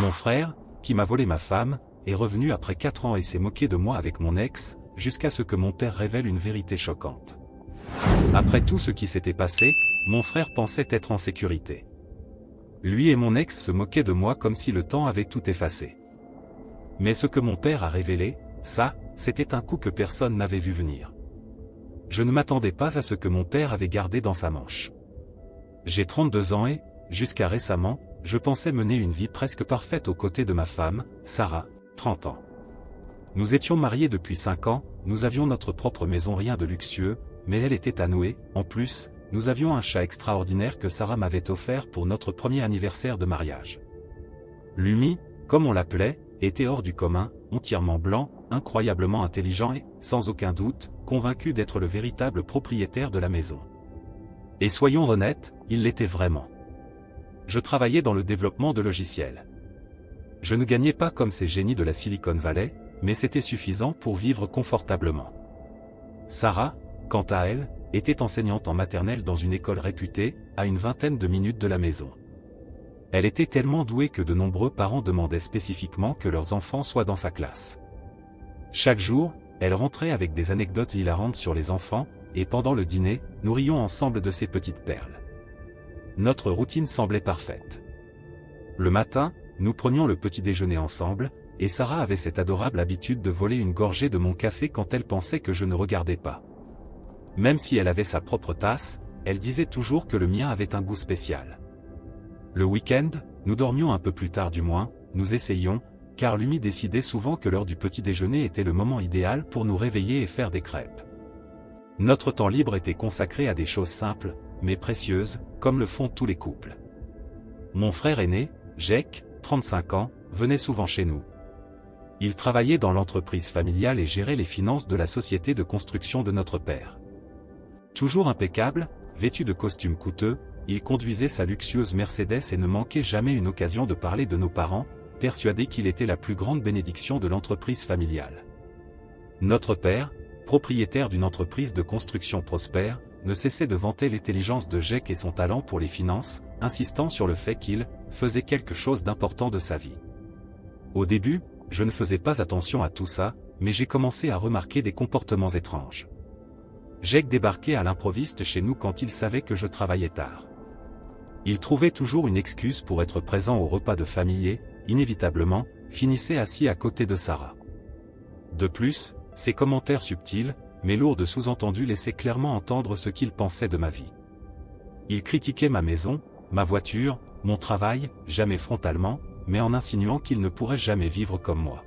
Mon frère, qui m'a volé ma femme, est revenu après 4 ans et s'est moqué de moi avec mon ex, jusqu'à ce que mon père révèle une vérité choquante. Après tout ce qui s'était passé, mon frère pensait être en sécurité. Lui et mon ex se moquaient de moi comme si le temps avait tout effacé. Mais ce que mon père a révélé, ça, c'était un coup que personne n'avait vu venir. Je ne m'attendais pas à ce que mon père avait gardé dans sa manche. J'ai 32 ans et, jusqu'à récemment, je pensais mener une vie presque parfaite aux côtés de ma femme, Sarah, 30 ans. Nous étions mariés depuis 5 ans, nous avions notre propre maison, rien de luxueux, mais elle était à nous et, en plus, nous avions un chat extraordinaire que Sarah m'avait offert pour notre premier anniversaire de mariage. Lumi, comme on l'appelait, était hors du commun, entièrement blanc, incroyablement intelligent et, sans aucun doute, convaincu d'être le véritable propriétaire de la maison. Et soyons honnêtes, il l'était vraiment. Je travaillais dans le développement de logiciels. Je ne gagnais pas comme ces génies de la Silicon Valley, mais c'était suffisant pour vivre confortablement. Sarah, quant à elle, était enseignante en maternelle dans une école réputée, à une vingtaine de minutes de la maison. Elle était tellement douée que de nombreux parents demandaient spécifiquement que leurs enfants soient dans sa classe. Chaque jour, elle rentrait avec des anecdotes hilarantes sur les enfants, et pendant le dîner, nous rions ensemble de ces petites perles. Notre routine semblait parfaite. Le matin, nous prenions le petit déjeuner ensemble, et Sarah avait cette adorable habitude de voler une gorgée de mon café quand elle pensait que je ne regardais pas. Même si elle avait sa propre tasse, elle disait toujours que le mien avait un goût spécial. Le week-end, nous dormions un peu plus tard du moins, nous essayions, car Lumi décidait souvent que l'heure du petit déjeuner était le moment idéal pour nous réveiller et faire des crêpes. Notre temps libre était consacré à des choses simples, mais précieuses, comme le font tous les couples. Mon frère aîné, Jake, 35 ans, venait souvent chez nous. Il travaillait dans l'entreprise familiale et gérait les finances de la société de construction de notre père. Toujours impeccable, vêtu de costumes coûteux, il conduisait sa luxueuse Mercedes et ne manquait jamais une occasion de parler de nos parents, persuadé qu'il était la plus grande bénédiction de l'entreprise familiale. Notre père, propriétaire d'une entreprise de construction prospère, ne cessait de vanter l'intelligence de Jake et son talent pour les finances, insistant sur le fait qu'il faisait quelque chose d'important de sa vie. Au début, je ne faisais pas attention à tout ça, mais j'ai commencé à remarquer des comportements étranges. Jake débarquait à l'improviste chez nous quand il savait que je travaillais tard. Il trouvait toujours une excuse pour être présent au repas de famille et, inévitablement, finissait assis à côté de Sarah. De plus, ses commentaires subtils, mais lourds de sous-entendus laissaient clairement entendre ce qu'il pensait de ma vie. Il critiquait ma maison, ma voiture, mon travail, jamais frontalement, mais en insinuant qu'il ne pourrait jamais vivre comme moi.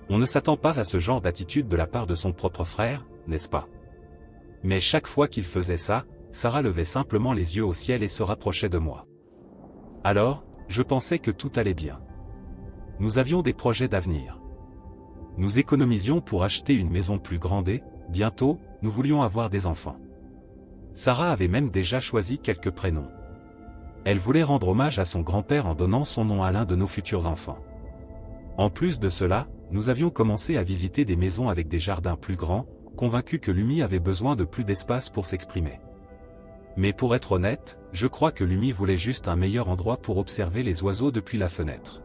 On ne s'attend pas à ce genre d'attitude de la part de son propre frère, n'est-ce pas? Mais chaque fois qu'il faisait ça, Sarah levait simplement les yeux au ciel et se rapprochait de moi. Alors, je pensais que tout allait bien. Nous avions des projets d'avenir. Nous économisions pour acheter une maison plus grande et, bientôt, nous voulions avoir des enfants. Sarah avait même déjà choisi quelques prénoms. Elle voulait rendre hommage à son grand-père en donnant son nom à l'un de nos futurs enfants. En plus de cela, nous avions commencé à visiter des maisons avec des jardins plus grands, convaincus que Lumi avait besoin de plus d'espace pour s'exprimer. Mais pour être honnête, je crois que Lumi voulait juste un meilleur endroit pour observer les oiseaux depuis la fenêtre.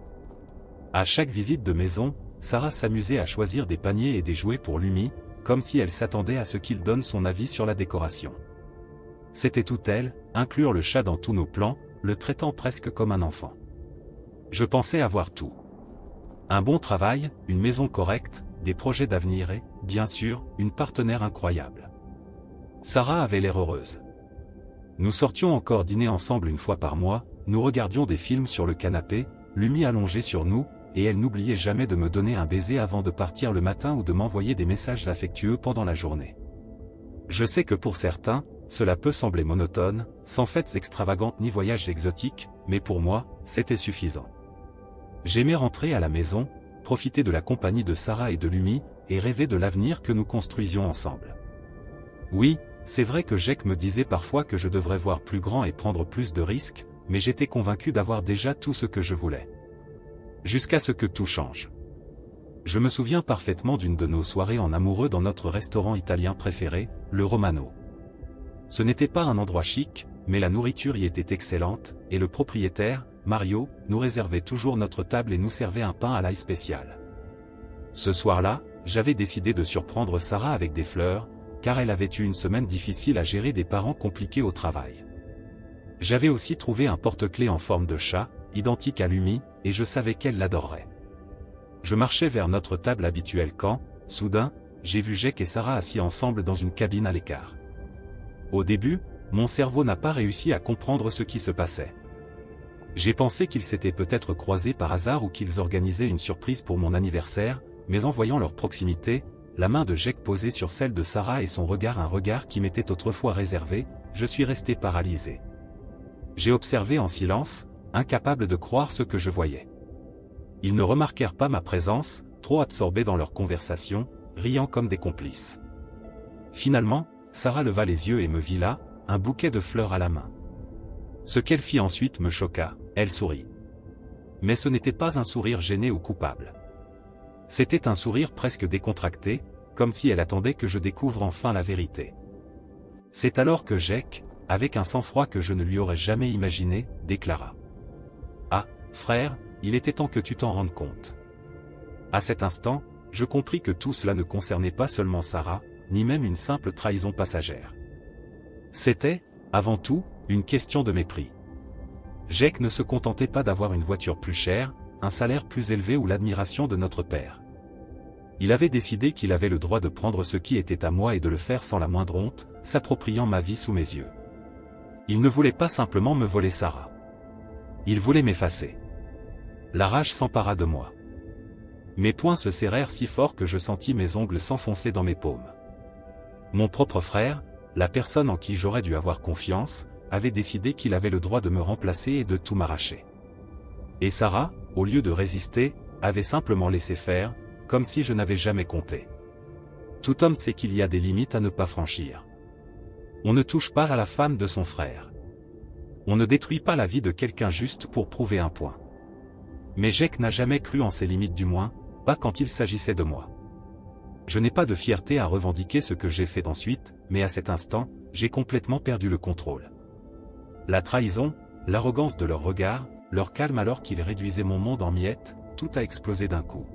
À chaque visite de maison, Sarah s'amusait à choisir des paniers et des jouets pour Lumi, comme si elle s'attendait à ce qu'il donne son avis sur la décoration. C'était tout elle, inclure le chat dans tous nos plans, le traitant presque comme un enfant. Je pensais avoir tout. Un bon travail, une maison correcte, des projets d'avenir et, bien sûr, une partenaire incroyable. Sarah avait l'air heureuse. Nous sortions encore dîner ensemble une fois par mois, nous regardions des films sur le canapé, Lumi allongée sur nous, et elle n'oubliait jamais de me donner un baiser avant de partir le matin ou de m'envoyer des messages affectueux pendant la journée. Je sais que pour certains, cela peut sembler monotone, sans fêtes extravagantes ni voyages exotiques, mais pour moi, c'était suffisant. J'aimais rentrer à la maison, profiter de la compagnie de Sarah et de Lumi, et rêver de l'avenir que nous construisions ensemble. Oui, c'est vrai que Jake me disait parfois que je devrais voir plus grand et prendre plus de risques, mais j'étais convaincu d'avoir déjà tout ce que je voulais. Jusqu'à ce que tout change. Je me souviens parfaitement d'une de nos soirées en amoureux dans notre restaurant italien préféré, le Romano. Ce n'était pas un endroit chic, mais la nourriture y était excellente, et le propriétaire, Mario, nous réservait toujours notre table et nous servait un pain à l'ail spécial. Ce soir-là, j'avais décidé de surprendre Sarah avec des fleurs, car elle avait eu une semaine difficile à gérer des parents compliqués au travail. J'avais aussi trouvé un porte-clés en forme de chat, identique à Lumi, et je savais qu'elle l'adorerait. Je marchais vers notre table habituelle quand, soudain, j'ai vu Jake et Sarah assis ensemble dans une cabine à l'écart. Au début, mon cerveau n'a pas réussi à comprendre ce qui se passait. J'ai pensé qu'ils s'étaient peut-être croisés par hasard ou qu'ils organisaient une surprise pour mon anniversaire, mais en voyant leur proximité, la main de Jake posée sur celle de Sarah et son regard, un regard qui m'était autrefois réservé, je suis resté paralysé. J'ai observé en silence, incapable de croire ce que je voyais. Ils ne remarquèrent pas ma présence, trop absorbés dans leur conversation, riant comme des complices. Finalement, Sarah leva les yeux et me vit là, un bouquet de fleurs à la main. Ce qu'elle fit ensuite me choqua, elle sourit. Mais ce n'était pas un sourire gêné ou coupable. C'était un sourire presque décontracté, comme si elle attendait que je découvre enfin la vérité. C'est alors que Jake, avec un sang-froid que je ne lui aurais jamais imaginé, déclara. « Ah, frère, il était temps que tu t'en rendes compte. » À cet instant, je compris que tout cela ne concernait pas seulement Sarah, ni même une simple trahison passagère. C'était, avant tout, une question de mépris. Jake ne se contentait pas d'avoir une voiture plus chère, un salaire plus élevé ou l'admiration de notre père. Il avait décidé qu'il avait le droit de prendre ce qui était à moi et de le faire sans la moindre honte, s'appropriant ma vie sous mes yeux. Il ne voulait pas simplement me voler Sarah. Il voulait m'effacer. La rage s'empara de moi. Mes poings se serrèrent si fort que je sentis mes ongles s'enfoncer dans mes paumes. Mon propre frère, la personne en qui j'aurais dû avoir confiance, avait décidé qu'il avait le droit de me remplacer et de tout m'arracher. Et Sarah, au lieu de résister, avait simplement laissé faire, comme si je n'avais jamais compté. Tout homme sait qu'il y a des limites à ne pas franchir. On ne touche pas à la femme de son frère. On ne détruit pas la vie de quelqu'un juste pour prouver un point. Mais Jake n'a jamais cru en ses limites, du moins, pas quand il s'agissait de moi. Je n'ai pas de fierté à revendiquer ce que j'ai fait ensuite, mais à cet instant, j'ai complètement perdu le contrôle. La trahison, l'arrogance de leur regard, leur calme alors qu'ils réduisaient mon monde en miettes, tout a explosé d'un coup.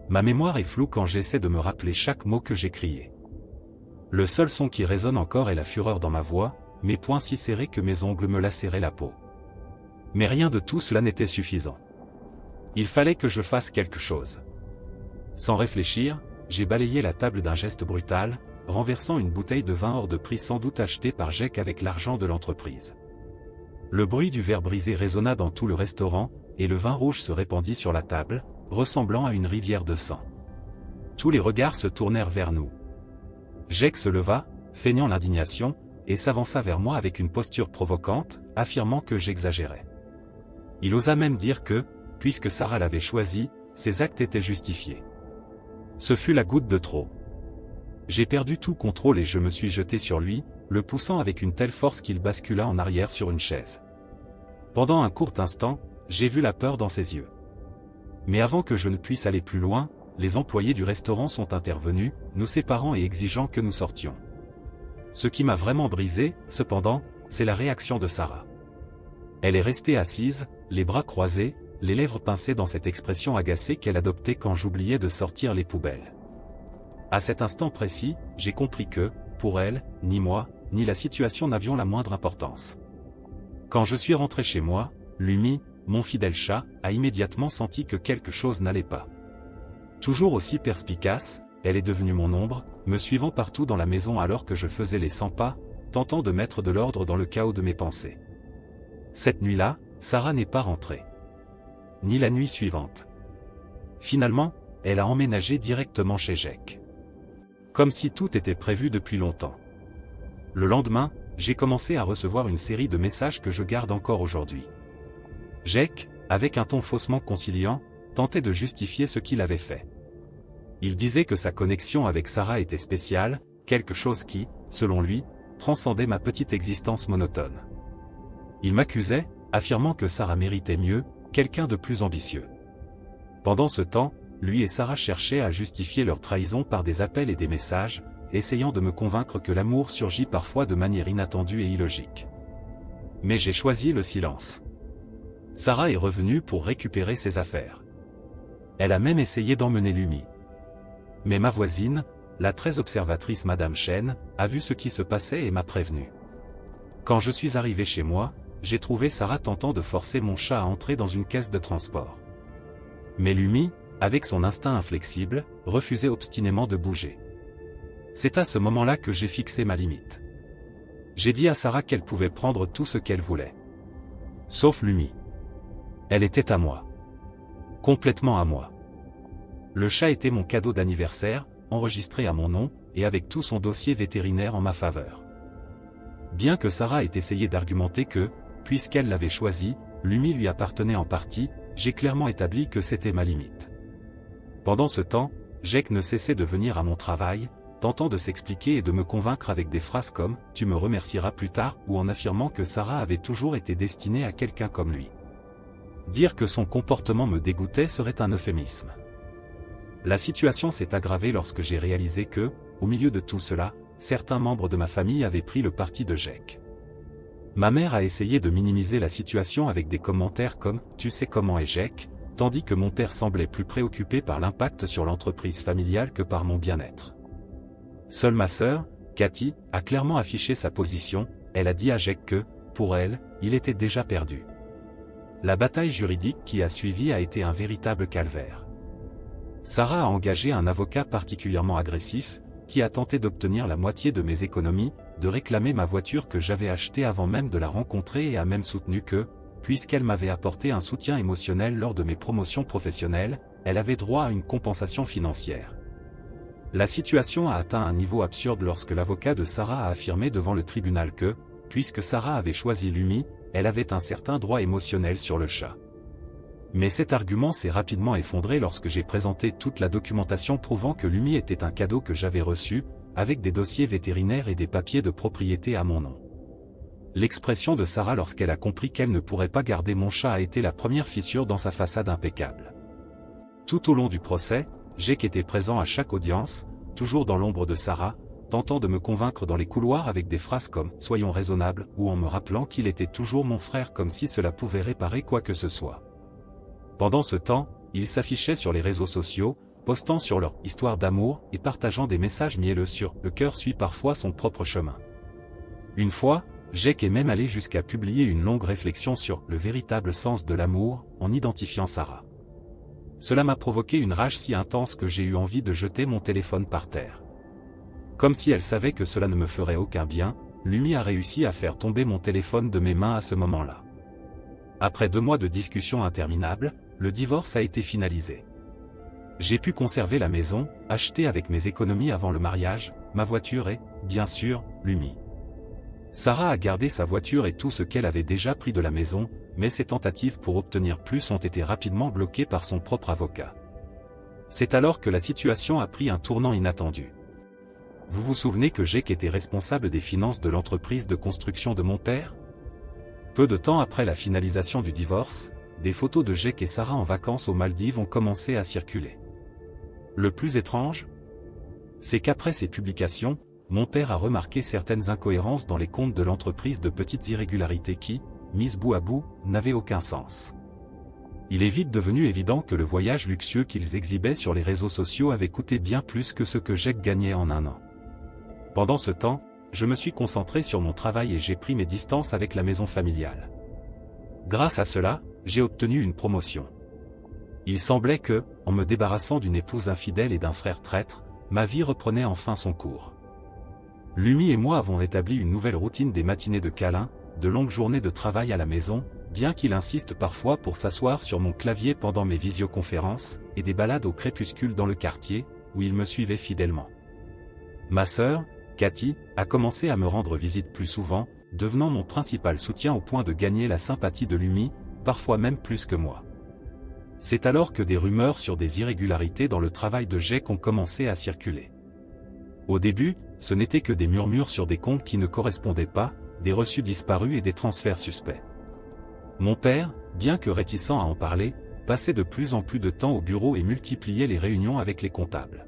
Ma mémoire est floue quand j'essaie de me rappeler chaque mot que j'ai crié. Le seul son qui résonne encore est la fureur dans ma voix, mes poings si serrés que mes ongles me lacéraient la peau. Mais rien de tout cela n'était suffisant. Il fallait que je fasse quelque chose. Sans réfléchir, j'ai balayé la table d'un geste brutal, renversant une bouteille de vin hors de prix sans doute achetée par Jake avec l'argent de l'entreprise. Le bruit du verre brisé résonna dans tout le restaurant, et le vin rouge se répandit sur la table, ressemblant à une rivière de sang. Tous les regards se tournèrent vers nous. Jake se leva, feignant l'indignation, et s'avança vers moi avec une posture provocante, affirmant que j'exagérais. Il osa même dire que, puisque Sarah l'avait choisi, ses actes étaient justifiés. Ce fut la goutte de trop. J'ai perdu tout contrôle et je me suis jeté sur lui, le poussant avec une telle force qu'il bascula en arrière sur une chaise. Pendant un court instant, j'ai vu la peur dans ses yeux. Mais avant que je ne puisse aller plus loin, les employés du restaurant sont intervenus, nous séparant et exigeant que nous sortions. Ce qui m'a vraiment brisé, cependant, c'est la réaction de Sarah. Elle est restée assise, les bras croisés, les lèvres pincées dans cette expression agacée qu'elle adoptait quand j'oubliais de sortir les poubelles. À cet instant précis, j'ai compris que, pour elle, ni moi, ni la situation n'avions la moindre importance. Quand je suis rentré chez moi, Lumi, mon fidèle chat, a immédiatement senti que quelque chose n'allait pas. Toujours aussi perspicace, elle est devenue mon ombre, me suivant partout dans la maison alors que je faisais les 100 pas, tentant de mettre de l'ordre dans le chaos de mes pensées. Cette nuit-là, Sarah n'est pas rentrée. Ni la nuit suivante. Finalement, elle a emménagé directement chez Jake. Comme si tout était prévu depuis longtemps. Le lendemain, j'ai commencé à recevoir une série de messages que je garde encore aujourd'hui. Jake, avec un ton faussement conciliant, tentait de justifier ce qu'il avait fait. Il disait que sa connexion avec Sarah était spéciale, quelque chose qui, selon lui, transcendait ma petite existence monotone. Il m'accusait, affirmant que Sarah méritait mieux, quelqu'un de plus ambitieux. Pendant ce temps, lui et Sarah cherchaient à justifier leur trahison par des appels et des messages, essayant de me convaincre que l'amour surgit parfois de manière inattendue et illogique. Mais j'ai choisi le silence. Sarah est revenue pour récupérer ses affaires. Elle a même essayé d'emmener Lumi. Mais ma voisine, la très observatrice Madame Chen, a vu ce qui se passait et m'a prévenu. Quand je suis arrivé chez moi, j'ai trouvé Sarah tentant de forcer mon chat à entrer dans une caisse de transport. Mais Lumi, avec son instinct inflexible, refusait obstinément de bouger. C'est à ce moment-là que j'ai fixé ma limite. J'ai dit à Sarah qu'elle pouvait prendre tout ce qu'elle voulait. Sauf Lumi. Elle était à moi. Complètement à moi. Le chat était mon cadeau d'anniversaire, enregistré à mon nom, et avec tout son dossier vétérinaire en ma faveur. Bien que Sarah ait essayé d'argumenter que, puisqu'elle l'avait choisi, Lumi lui appartenait en partie, j'ai clairement établi que c'était ma limite. Pendant ce temps, Jake ne cessait de venir à mon travail, tentant de s'expliquer et de me convaincre avec des phrases comme « tu me remercieras plus tard » ou en affirmant que Sarah avait toujours été destinée à quelqu'un comme lui. Dire que son comportement me dégoûtait serait un euphémisme. La situation s'est aggravée lorsque j'ai réalisé que, au milieu de tout cela, certains membres de ma famille avaient pris le parti de Jake. Ma mère a essayé de minimiser la situation avec des commentaires comme « tu sais comment est Jake », tandis que mon père semblait plus préoccupé par l'impact sur l'entreprise familiale que par mon bien-être. Seule ma sœur, Cathy, a clairement affiché sa position, elle a dit à Jake que, pour elle, il était déjà perdu. La bataille juridique qui a suivi a été un véritable calvaire. Sarah a engagé un avocat particulièrement agressif, qui a tenté d'obtenir la moitié de mes économies, de réclamer ma voiture que j'avais achetée avant même de la rencontrer et a même soutenu que, puisqu'elle m'avait apporté un soutien émotionnel lors de mes promotions professionnelles, elle avait droit à une compensation financière. La situation a atteint un niveau absurde lorsque l'avocat de Sarah a affirmé devant le tribunal que, puisque Sarah avait choisi Lumi, elle avait un certain droit émotionnel sur le chat. Mais cet argument s'est rapidement effondré lorsque j'ai présenté toute la documentation prouvant que Lumi était un cadeau que j'avais reçu, avec des dossiers vétérinaires et des papiers de propriété à mon nom. L'expression de Sarah lorsqu'elle a compris qu'elle ne pourrait pas garder mon chat a été la première fissure dans sa façade impeccable. Tout au long du procès, Jake était présent à chaque audience, toujours dans l'ombre de Sarah, tentant de me convaincre dans les couloirs avec des phrases comme « soyons raisonnables » ou en me rappelant qu'il était toujours mon frère comme si cela pouvait réparer quoi que ce soit. Pendant ce temps, il s'affichait sur les réseaux sociaux, postant sur leur « histoire d'amour » et partageant des messages mielleux sur « le cœur suit parfois son propre chemin ». Une fois, Jake est même allé jusqu'à publier une longue réflexion sur « le véritable sens de l'amour » en identifiant Sarah. Cela m'a provoqué une rage si intense que j'ai eu envie de jeter mon téléphone par terre. Comme si elle savait que cela ne me ferait aucun bien, Lumi a réussi à faire tomber mon téléphone de mes mains à ce moment-là. Après 2 mois de discussions interminables, le divorce a été finalisé. J'ai pu conserver la maison, achetée avec mes économies avant le mariage, ma voiture et, bien sûr, Lumi. Sarah a gardé sa voiture et tout ce qu'elle avait déjà pris de la maison, mais ses tentatives pour obtenir plus ont été rapidement bloquées par son propre avocat. C'est alors que la situation a pris un tournant inattendu. Vous vous souvenez que Jake était responsable des finances de l'entreprise de construction de mon père? Peu de temps après la finalisation du divorce, des photos de Jake et Sarah en vacances aux Maldives ont commencé à circuler. Le plus étrange, c'est qu'après ces publications, mon père a remarqué certaines incohérences dans les comptes de l'entreprise, de petites irrégularités qui, mises bout à bout, n'avaient aucun sens. Il est vite devenu évident que le voyage luxueux qu'ils exhibaient sur les réseaux sociaux avait coûté bien plus que ce que Jake gagnait en un an. Pendant ce temps, je me suis concentré sur mon travail et j'ai pris mes distances avec la maison familiale. Grâce à cela, j'ai obtenu une promotion. Il semblait que, en me débarrassant d'une épouse infidèle et d'un frère traître, ma vie reprenait enfin son cours. Lumi et moi avons établi une nouvelle routine des matinées de câlins, de longues journées de travail à la maison, bien qu'il insiste parfois pour s'asseoir sur mon clavier pendant mes visioconférences, et des balades au crépuscule dans le quartier, où il me suivait fidèlement. Ma sœur, Cathy, a commencé à me rendre visite plus souvent, devenant mon principal soutien au point de gagner la sympathie de Lumi, parfois même plus que moi. C'est alors que des rumeurs sur des irrégularités dans le travail de Jake ont commencé à circuler. Au début, ce n'était que des murmures sur des comptes qui ne correspondaient pas, des reçus disparus et des transferts suspects. Mon père, bien que réticent à en parler, passait de plus en plus de temps au bureau et multipliait les réunions avec les comptables.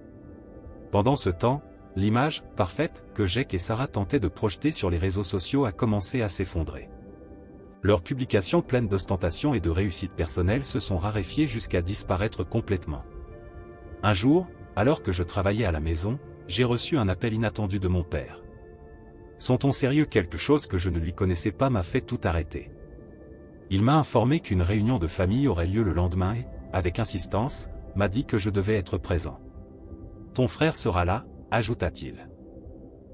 Pendant ce temps, l'image parfaite que Jake et Sarah tentaient de projeter sur les réseaux sociaux a commencé à s'effondrer. Leurs publications pleines d'ostentation et de réussite personnelle se sont raréfiées jusqu'à disparaître complètement. Un jour, alors que je travaillais à la maison, j'ai reçu un appel inattendu de mon père. Son ton sérieux, quelque chose que je ne lui connaissais pas, m'a fait tout arrêter. Il m'a informé qu'une réunion de famille aurait lieu le lendemain et, avec insistance, m'a dit que je devais être présent. « Ton frère sera là », ajouta-t-il.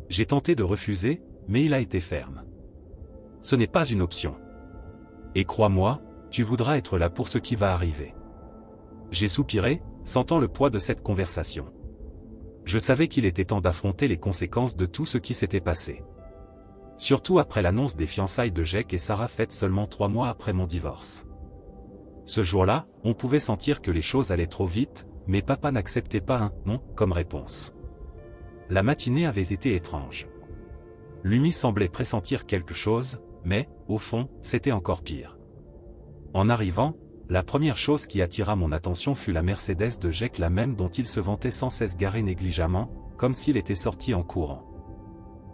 J'ai tenté de refuser, mais il a été ferme. « Ce n'est pas une option. Et crois-moi, tu voudras être là pour ce qui va arriver. » J'ai soupiré, sentant le poids de cette conversation. Je savais qu'il était temps d'affronter les conséquences de tout ce qui s'était passé. Surtout après l'annonce des fiançailles de Jake et Sarah faites seulement 3 mois après mon divorce. Ce jour-là, on pouvait sentir que les choses allaient trop vite, mais papa n'acceptait pas un « non » comme réponse. La matinée avait été étrange. Lui semblait pressentir quelque chose, mais, au fond, c'était encore pire. En arrivant, la première chose qui attira mon attention fut la Mercedes de Jake, la même dont il se vantait sans cesse garée négligemment, comme s'il était sorti en courant.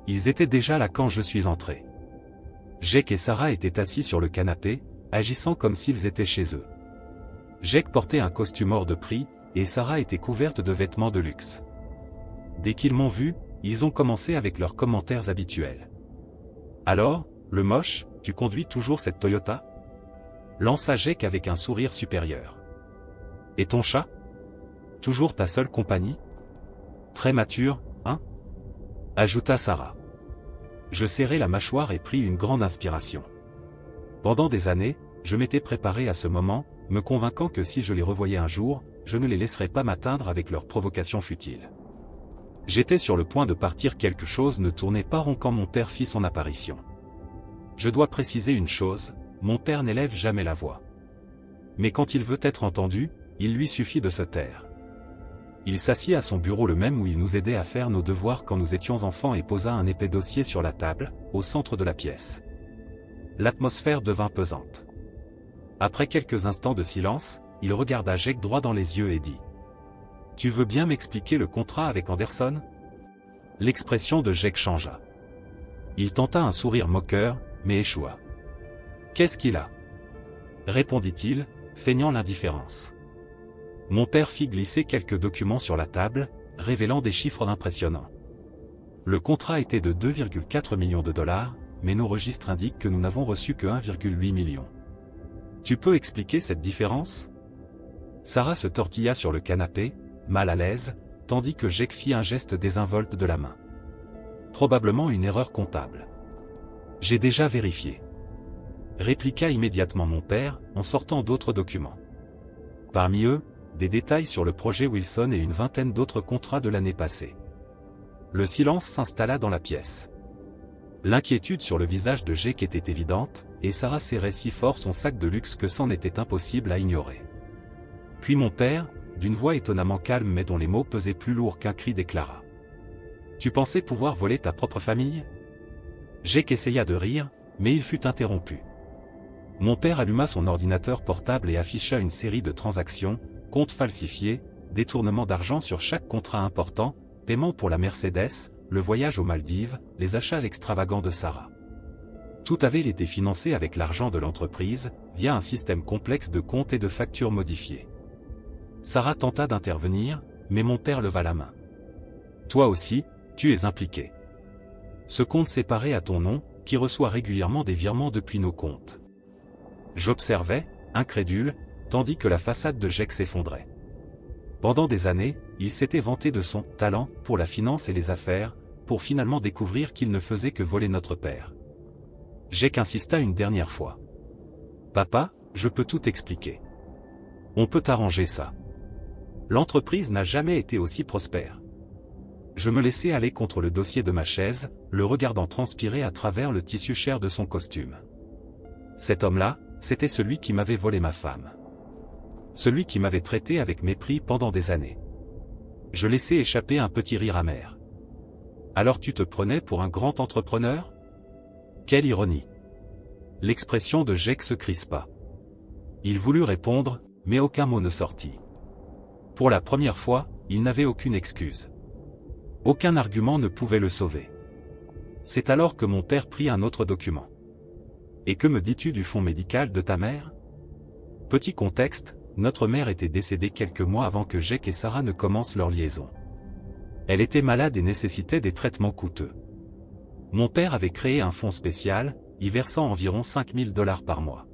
Ils étaient déjà là quand je suis entré. Jake et Sarah étaient assis sur le canapé, agissant comme s'ils étaient chez eux. Jake portait un costume hors de prix, et Sarah était couverte de vêtements de luxe. Dès qu'ils m'ont vu, ils ont commencé avec leurs commentaires habituels. « Alors, le moche, tu conduis toujours cette Toyota ?» lança Jake avec un sourire supérieur. « Et ton chat? Toujours ta seule compagnie? Très mature, hein ?» ajouta Sarah. Je serrai la mâchoire et pris une grande inspiration. Pendant des années, je m'étais préparé à ce moment, me convainquant que si je les revoyais un jour, je ne les laisserais pas m'atteindre avec leurs provocations futiles. J'étais sur le point de partir, quelque chose ne tournait pas rond quand mon père fit son apparition. Je dois préciser une chose, mon père n'élève jamais la voix. Mais quand il veut être entendu, il lui suffit de se taire. Il s'assit à son bureau, le même où il nous aidait à faire nos devoirs quand nous étions enfants, et posa un épais dossier sur la table, au centre de la pièce. L'atmosphère devint pesante. Après quelques instants de silence, il regarda Jake droit dans les yeux et dit : « Tu veux bien m'expliquer le contrat avec Anderson ?» L'expression de Jake changea. Il tenta un sourire moqueur, mais échoua. « Qu'est-ce qu'il a ?» répondit-il, feignant l'indifférence. Mon père fit glisser quelques documents sur la table, révélant des chiffres impressionnants. Le contrat était de 2,4 millions de dollars, mais nos registres indiquent que nous n'avons reçu que 1,8 million. Tu peux expliquer cette différence ? Sarah se tortilla sur le canapé, mal à l'aise, tandis que Jake fit un geste désinvolte de la main. Probablement une erreur comptable. J'ai déjà vérifié. Répliqua immédiatement mon père, en sortant d'autres documents. Parmi eux, des détails sur le projet Wilson et une vingtaine d'autres contrats de l'année passée. Le silence s'installa dans la pièce. L'inquiétude sur le visage de Jake était évidente, et Sarah serrait si fort son sac de luxe que c'en était impossible à ignorer. Puis mon père, d'une voix étonnamment calme mais dont les mots pesaient plus lourds qu'un cri, déclara : « Tu pensais pouvoir voler ta propre famille ?» Jake essaya de rire, mais il fut interrompu. Mon père alluma son ordinateur portable et afficha une série de transactions, comptes falsifiés, détournement d'argent sur chaque contrat important, paiement pour la Mercedes, le voyage aux Maldives, les achats extravagants de Sarah. Tout avait été financé avec l'argent de l'entreprise, via un système complexe de comptes et de factures modifiées. Sarah tenta d'intervenir, mais mon père leva la main. « Toi aussi, tu es impliqué. Ce compte séparé à ton nom, qui reçoit régulièrement des virements depuis nos comptes. » J'observais, incrédule, tandis que la façade de Jake s'effondrait. Pendant des années, il s'était vanté de son « talent » pour la finance et les affaires, pour finalement découvrir qu'il ne faisait que voler notre père. Jake insista une dernière fois. « Papa, je peux tout expliquer. On peut arranger ça. L'entreprise n'a jamais été aussi prospère. » Je me laissai aller contre le dossier de ma chaise, le regardant transpirer à travers le tissu cher de son costume. Cet homme-là, c'était celui qui m'avait volé ma femme. Celui qui m'avait traité avec mépris pendant des années. Je laissai échapper un petit rire amer. « Alors tu te prenais pour un grand entrepreneur ? Quelle ironie !» L'expression de Jake se crispa. Il voulut répondre, mais aucun mot ne sortit. Pour la première fois, il n'avait aucune excuse. Aucun argument ne pouvait le sauver. C'est alors que mon père prit un autre document. Et que me dis-tu du fonds médical de ta mère? Petit contexte, notre mère était décédée quelques mois avant que Jake et Sarah ne commencent leur liaison. Elle était malade et nécessitait des traitements coûteux. Mon père avait créé un fonds spécial, y versant environ $5000 par mois.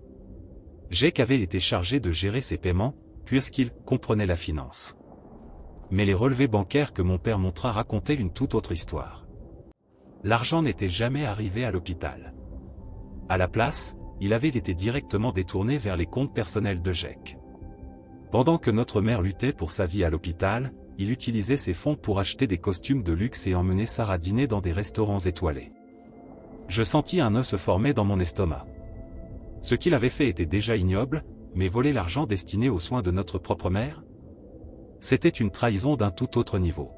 Jake avait été chargé de gérer ses paiements, puisqu'il comprenait la finance. Mais les relevés bancaires que mon père montra racontaient une toute autre histoire. L'argent n'était jamais arrivé à l'hôpital. À la place, il avait été directement détourné vers les comptes personnels de Jake. Pendant que notre mère luttait pour sa vie à l'hôpital, il utilisait ses fonds pour acheter des costumes de luxe et emmener Sarah dîner dans des restaurants étoilés. Je sentis un nœud se former dans mon estomac. Ce qu'il avait fait était déjà ignoble, mais voler l'argent destiné aux soins de notre propre mère? C'était une trahison d'un tout autre niveau.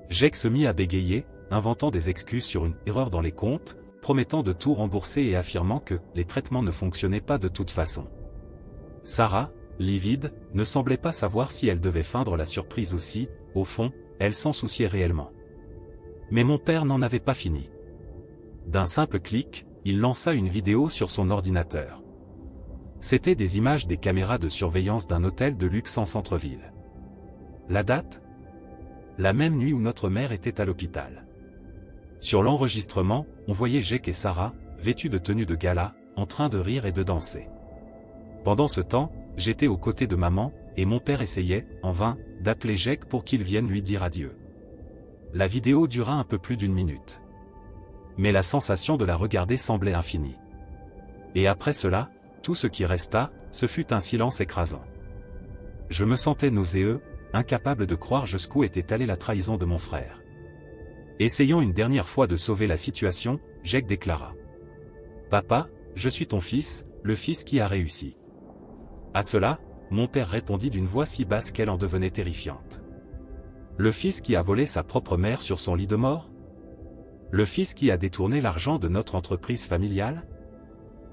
Jake se mit à bégayer, inventant des excuses sur une erreur dans les comptes, promettant de tout rembourser et affirmant que les traitements ne fonctionnaient pas de toute façon. Sarah, livide, ne semblait pas savoir si elle devait feindre la surprise ou si, au fond, elle s'en souciait réellement. Mais mon père n'en avait pas fini. D'un simple clic, il lança une vidéo sur son ordinateur. C'étaient des images des caméras de surveillance d'un hôtel de luxe en centre-ville. La date? La même nuit où notre mère était à l'hôpital. Sur l'enregistrement, on voyait Jake et Sarah, vêtus de tenues de gala, en train de rire et de danser. Pendant ce temps, j'étais aux côtés de maman, et mon père essayait, en vain, d'appeler Jake pour qu'il vienne lui dire adieu. La vidéo dura un peu plus d'1 minute. Mais la sensation de la regarder semblait infinie. Et après cela, tout ce qui resta, ce fut un silence écrasant. Je me sentais nauséeux, incapable de croire jusqu'où était allée la trahison de mon frère. Essayant une dernière fois de sauver la situation, Jake déclara. « Papa, je suis ton fils, le fils qui a réussi. » À cela, mon père répondit d'une voix si basse qu'elle en devenait terrifiante. « Le fils qui a volé sa propre mère sur son lit de mort? Le fils qui a détourné l'argent de notre entreprise familiale? »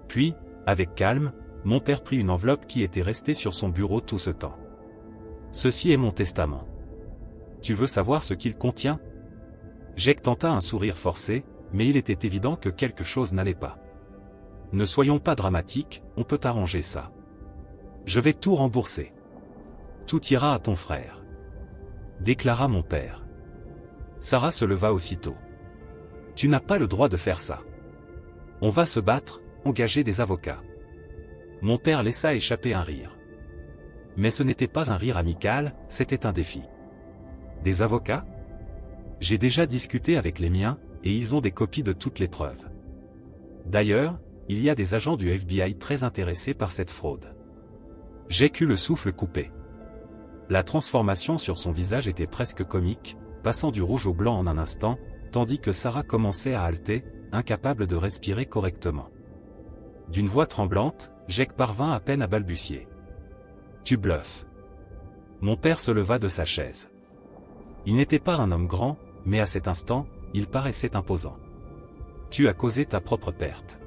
Puis, avec calme, mon père prit une enveloppe qui était restée sur son bureau tout ce temps. « Ceci est mon testament. Tu veux savoir ce qu'il contient? » Jake tenta un sourire forcé, mais il était évident que quelque chose n'allait pas. « Ne soyons pas dramatiques, on peut arranger ça. Je vais tout rembourser. Tout ira à ton frère. » déclara mon père. Sarah se leva aussitôt. « Tu n'as pas le droit de faire ça. On va se battre, engager des avocats. » Mon père laissa échapper un rire. Mais ce n'était pas un rire amical, c'était un défi. « Des avocats ? J'ai déjà discuté avec les miens, et ils ont des copies de toutes les preuves. D'ailleurs, il y a des agents du FBI très intéressés par cette fraude. » Jake eut le souffle coupé. La transformation sur son visage était presque comique, passant du rouge au blanc en un instant, tandis que Sarah commençait à halter, incapable de respirer correctement. D'une voix tremblante, Jake parvint à peine à balbutier. « Tu bluffes. » Mon père se leva de sa chaise. Il n'était pas un homme grand, mais à cet instant, il paraissait imposant. « Tu as causé ta propre perte.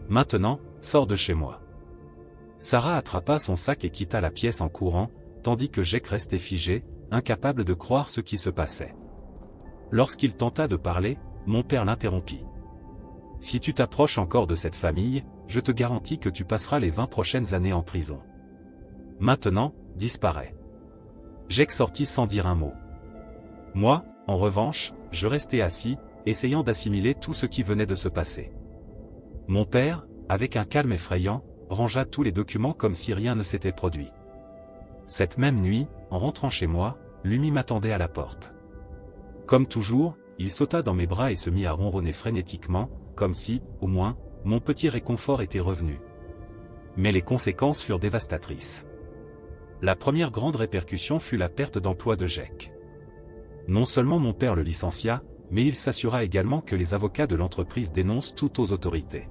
Maintenant, sors de chez moi. » Sarah attrapa son sac et quitta la pièce en courant, tandis que Jake restait figé, incapable de croire ce qui se passait. Lorsqu'il tenta de parler, mon père l'interrompit. « Si tu t'approches encore de cette famille, je te garantis que tu passeras les 20 prochaines années en prison. Maintenant, disparais. » Jake sortit sans dire un mot. Moi, en revanche, je restais assis, essayant d'assimiler tout ce qui venait de se passer. Mon père, avec un calme effrayant, rangea tous les documents comme si rien ne s'était produit. Cette même nuit, en rentrant chez moi, Lumi m'attendait à la porte. Comme toujours, il sauta dans mes bras et se mit à ronronner frénétiquement, comme si, au moins, mon petit réconfort était revenu. Mais les conséquences furent dévastatrices. La première grande répercussion fut la perte d'emploi de Jake. Non seulement mon père le licencia, mais il s'assura également que les avocats de l'entreprise dénoncent tout aux autorités.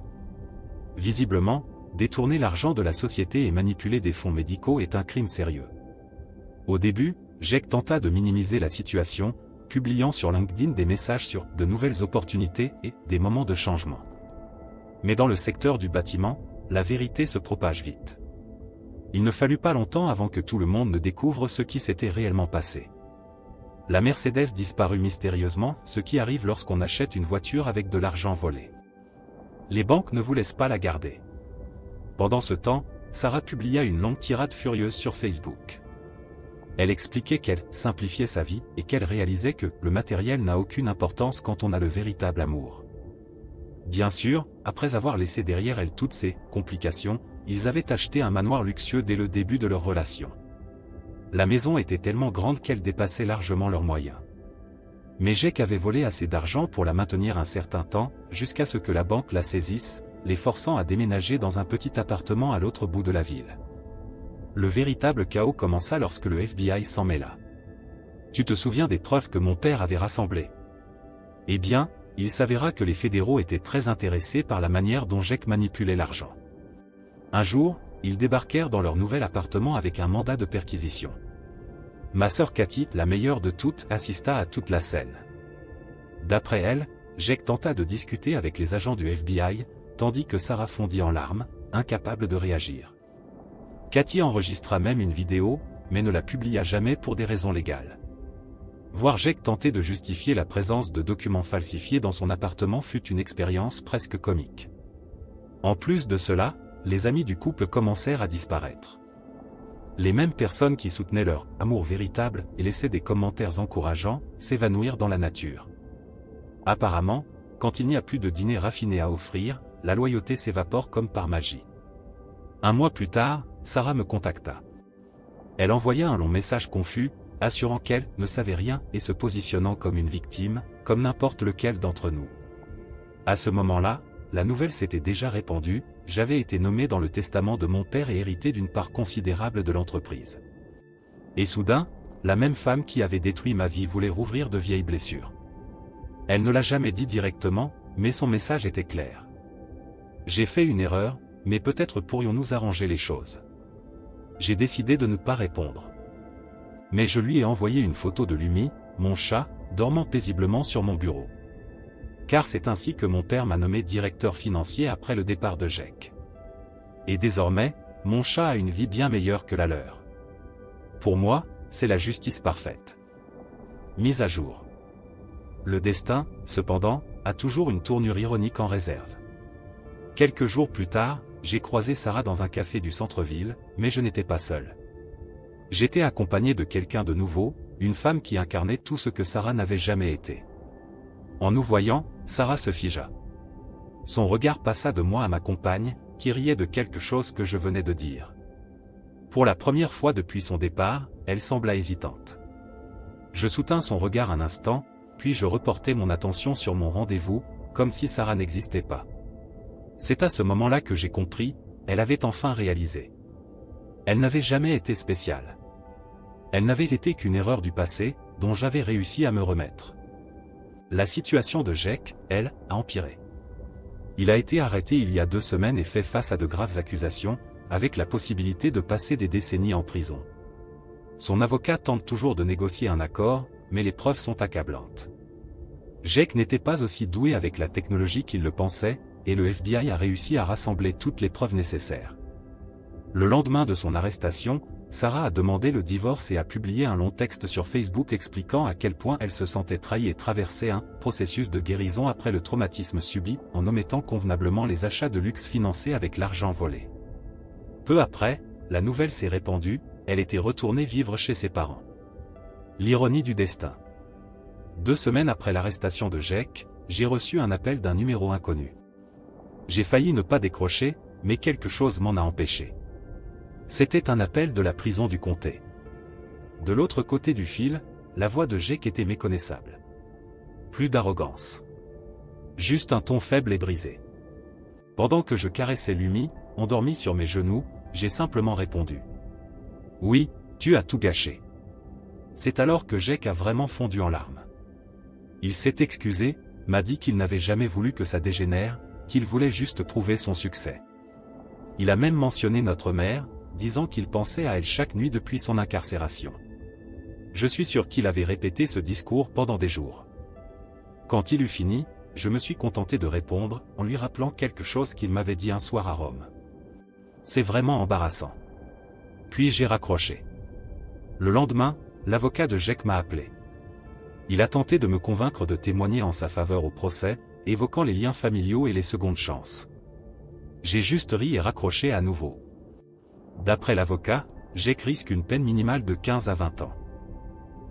Visiblement, détourner l'argent de la société et manipuler des fonds médicaux est un crime sérieux. Au début, Jake tenta de minimiser la situation, publiant sur LinkedIn des messages sur de nouvelles opportunités et des moments de changement. Mais dans le secteur du bâtiment, la vérité se propage vite. Il ne fallut pas longtemps avant que tout le monde ne découvre ce qui s'était réellement passé. La Mercedes disparut mystérieusement, ce qui arrive lorsqu'on achète une voiture avec de l'argent volé. Les banques ne vous laissent pas la garder. Pendant ce temps, Sarah publia une longue tirade furieuse sur Facebook. Elle expliquait qu'elle simplifiait sa vie et qu'elle réalisait que le matériel n'a aucune importance quand on a le véritable amour. Bien sûr, après avoir laissé derrière elle toutes ces complications, ils avaient acheté un manoir luxueux dès le début de leur relation. La maison était tellement grande qu'elle dépassait largement leurs moyens. Mais Jake avait volé assez d'argent pour la maintenir un certain temps, jusqu'à ce que la banque la saisisse, les forçant à déménager dans un petit appartement à l'autre bout de la ville. Le véritable chaos commença lorsque le FBI s'en mêla. Tu te souviens des preuves que mon père avait rassemblées? Eh bien, il s'avéra que les fédéraux étaient très intéressés par la manière dont Jake manipulait l'argent. Un jour, ils débarquèrent dans leur nouvel appartement avec un mandat de perquisition. Ma sœur Cathy, la meilleure de toutes, assista à toute la scène. D'après elle, Jake tenta de discuter avec les agents du FBI, tandis que Sarah fondit en larmes, incapable de réagir. Cathy enregistra même une vidéo, mais ne la publia jamais pour des raisons légales. Voir Jake tenter de justifier la présence de documents falsifiés dans son appartement fut une expérience presque comique. En plus de cela, les amis du couple commencèrent à disparaître. Les mêmes personnes qui soutenaient leur amour véritable et laissaient des commentaires encourageants s'évanouirent dans la nature. Apparemment, quand il n'y a plus de dîner raffiné à offrir, la loyauté s'évapore comme par magie. Un mois plus tard, Sarah me contacta. Elle envoya un long message confus, assurant qu'elle ne savait rien et se positionnant comme une victime, comme n'importe lequel d'entre nous. À ce moment-là, la nouvelle s'était déjà répandue, j'avais été nommé dans le testament de mon père et hérité d'une part considérable de l'entreprise. Et soudain, la même femme qui avait détruit ma vie voulait rouvrir de vieilles blessures. Elle ne l'a jamais dit directement, mais son message était clair. J'ai fait une erreur, mais peut-être pourrions-nous arranger les choses. J'ai décidé de ne pas répondre. Mais je lui ai envoyé une photo de Lumi, mon chat, dormant paisiblement sur mon bureau. Car c'est ainsi que mon père m'a nommé directeur financier après le départ de Jake. Et désormais, mon chat a une vie bien meilleure que la leur. Pour moi, c'est la justice parfaite. Mise à jour. Le destin, cependant, a toujours une tournure ironique en réserve. Quelques jours plus tard, j'ai croisé Sarah dans un café du centre-ville, mais je n'étais pas seul. J'étais accompagné de quelqu'un de nouveau, une femme qui incarnait tout ce que Sarah n'avait jamais été. En nous voyant, Sarah se figea. Son regard passa de moi à ma compagne, qui riait de quelque chose que je venais de dire. Pour la première fois depuis son départ, elle sembla hésitante. Je soutins son regard un instant, puis je reportai mon attention sur mon rendez-vous, comme si Sarah n'existait pas. C'est à ce moment-là que j'ai compris, elle avait enfin réalisé. Elle n'avait jamais été spéciale. Elle n'avait été qu'une erreur du passé, dont j'avais réussi à me remettre. La situation de Jake, elle, a empiré. Il a été arrêté il y a 2 semaines et fait face à de graves accusations, avec la possibilité de passer des décennies en prison. Son avocat tente toujours de négocier un accord, mais les preuves sont accablantes. Jake n'était pas aussi doué avec la technologie qu'il le pensait, et le FBI a réussi à rassembler toutes les preuves nécessaires. Le lendemain de son arrestation, Sarah a demandé le divorce et a publié un long texte sur Facebook expliquant à quel point elle se sentait trahie et traversait un processus de guérison après le traumatisme subi, en omettant convenablement les achats de luxe financés avec l'argent volé. Peu après, la nouvelle s'est répandue, elle était retournée vivre chez ses parents. L'ironie du destin. 2 semaines après l'arrestation de Jake, j'ai reçu un appel d'un numéro inconnu. J'ai failli ne pas décrocher, mais quelque chose m'en a empêché. C'était un appel de la prison du comté. De l'autre côté du fil, la voix de Jake était méconnaissable. Plus d'arrogance. Juste un ton faible et brisé. Pendant que je caressais Lumi, endormi sur mes genoux, j'ai simplement répondu. Oui, tu as tout gâché. C'est alors que Jake a vraiment fondu en larmes. Il s'est excusé, m'a dit qu'il n'avait jamais voulu que ça dégénère, qu'il voulait juste prouver son succès. Il a même mentionné notre mère, disant qu'il pensait à elle chaque nuit depuis son incarcération. Je suis sûr qu'il avait répété ce discours pendant des jours. Quand il eut fini, je me suis contenté de répondre, en lui rappelant quelque chose qu'il m'avait dit un soir à Rome. C'est vraiment embarrassant. Puis j'ai raccroché. Le lendemain, l'avocat de Jake m'a appelé. Il a tenté de me convaincre de témoigner en sa faveur au procès, évoquant les liens familiaux et les secondes chances. J'ai juste ri et raccroché à nouveau. D'après l'avocat, Jake risque une peine minimale de 15 à 20 ans.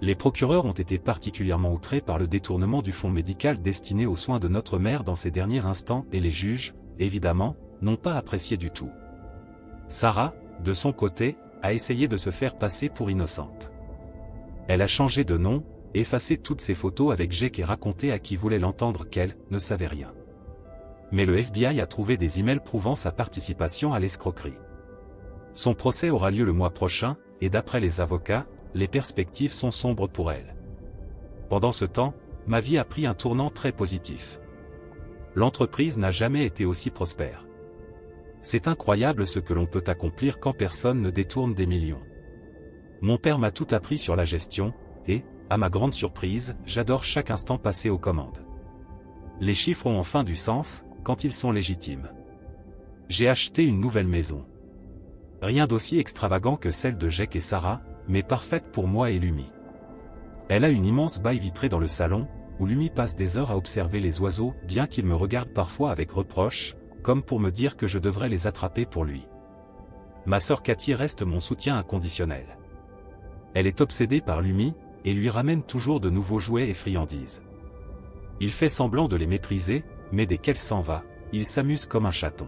Les procureurs ont été particulièrement outrés par le détournement du fonds médical destiné aux soins de notre mère dans ces derniers instants et les juges, évidemment, n'ont pas apprécié du tout. Sarah, de son côté, a essayé de se faire passer pour innocente. Elle a changé de nom, effacé toutes ses photos avec Jake et raconté à qui voulait l'entendre qu'elle ne savait rien. Mais le FBI a trouvé des emails prouvant sa participation à l'escroquerie. Son procès aura lieu le mois prochain, et d'après les avocats, les perspectives sont sombres pour elle. Pendant ce temps, ma vie a pris un tournant très positif. L'entreprise n'a jamais été aussi prospère. C'est incroyable ce que l'on peut accomplir quand personne ne détourne des millions. Mon père m'a tout appris sur la gestion, et, à ma grande surprise, j'adore chaque instant passé aux commandes. Les chiffres ont enfin du sens, quand ils sont légitimes. J'ai acheté une nouvelle maison. Rien d'aussi extravagant que celle de Jake et Sarah, mais parfaite pour moi et Lumi. Elle a une immense baie vitrée dans le salon, où Lumi passe des heures à observer les oiseaux, bien qu'il me regarde parfois avec reproche, comme pour me dire que je devrais les attraper pour lui. Ma sœur Cathy reste mon soutien inconditionnel. Elle est obsédée par Lumi, et lui ramène toujours de nouveaux jouets et friandises. Il fait semblant de les mépriser, mais dès qu'elle s'en va, il s'amuse comme un chaton.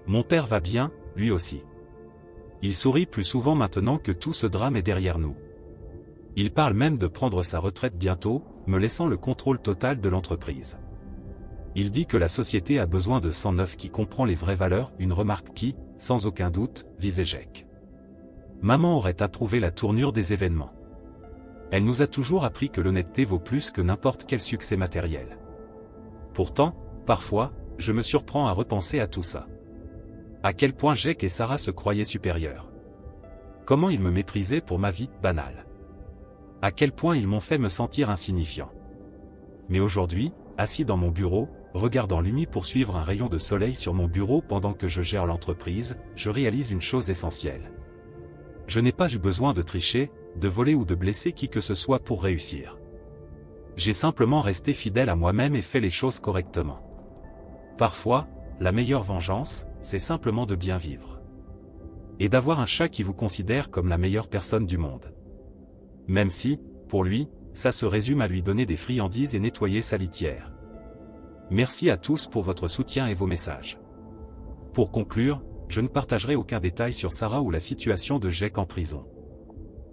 Mon père va bien, lui aussi. Il sourit plus souvent maintenant que tout ce drame est derrière nous. Il parle même de prendre sa retraite bientôt, me laissant le contrôle total de l'entreprise. Il dit que la société a besoin de sang neuf qui comprend les vraies valeurs, une remarque qui, sans aucun doute, visait Jake. Maman aurait approuvé la tournure des événements. Elle nous a toujours appris que l'honnêteté vaut plus que n'importe quel succès matériel. Pourtant, parfois, je me surprends à repenser à tout ça. À quel point Jake et Sarah se croyaient supérieurs. Comment ils me méprisaient pour ma vie banale. À quel point ils m'ont fait me sentir insignifiant. Mais aujourd'hui, assis dans mon bureau, regardant Lumi poursuivre un rayon de soleil sur mon bureau pendant que je gère l'entreprise, je réalise une chose essentielle. Je n'ai pas eu besoin de tricher, de voler ou de blesser qui que ce soit pour réussir. J'ai simplement resté fidèle à moi-même et fait les choses correctement. Parfois, la meilleure vengeance, c'est simplement de bien vivre. Et d'avoir un chat qui vous considère comme la meilleure personne du monde. Même si, pour lui, ça se résume à lui donner des friandises et nettoyer sa litière. Merci à tous pour votre soutien et vos messages. Pour conclure, je ne partagerai aucun détail sur Sarah ou la situation de Jake en prison.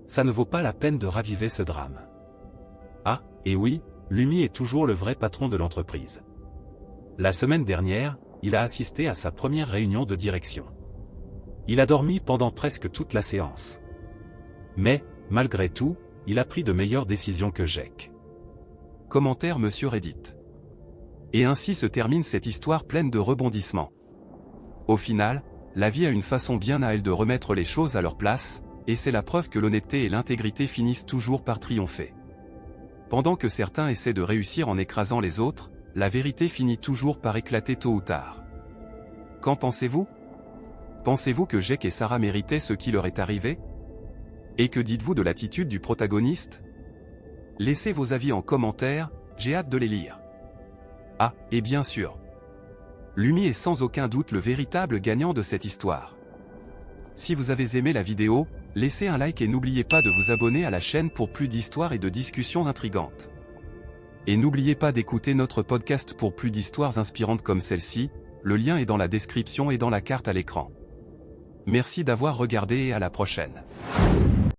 Ça ne vaut pas la peine de raviver ce drame. Ah, et oui, Lumi est toujours le vrai patron de l'entreprise. La semaine dernière, il a assisté à sa première réunion de direction. Il a dormi pendant presque toute la séance. Mais, malgré tout, il a pris de meilleures décisions que Jake. Commentaire Monsieur Reddit. Et ainsi se termine cette histoire pleine de rebondissements. Au final, la vie a une façon bien à elle de remettre les choses à leur place, et c'est la preuve que l'honnêteté et l'intégrité finissent toujours par triompher. Pendant que certains essaient de réussir en écrasant les autres, la vérité finit toujours par éclater tôt ou tard. Qu'en pensez-vous? Pensez-vous que Jake et Sarah méritaient ce qui leur est arrivé? Et que dites-vous de l'attitude du protagoniste? Laissez vos avis en commentaire, j'ai hâte de les lire. Ah, et bien sûr, Lumi est sans aucun doute le véritable gagnant de cette histoire. Si vous avez aimé la vidéo, laissez un like et n'oubliez pas de vous abonner à la chaîne pour plus d'histoires et de discussions intrigantes. Et n'oubliez pas d'écouter notre podcast pour plus d'histoires inspirantes comme celle-ci, le lien est dans la description et dans la carte à l'écran. Merci d'avoir regardé et à la prochaine.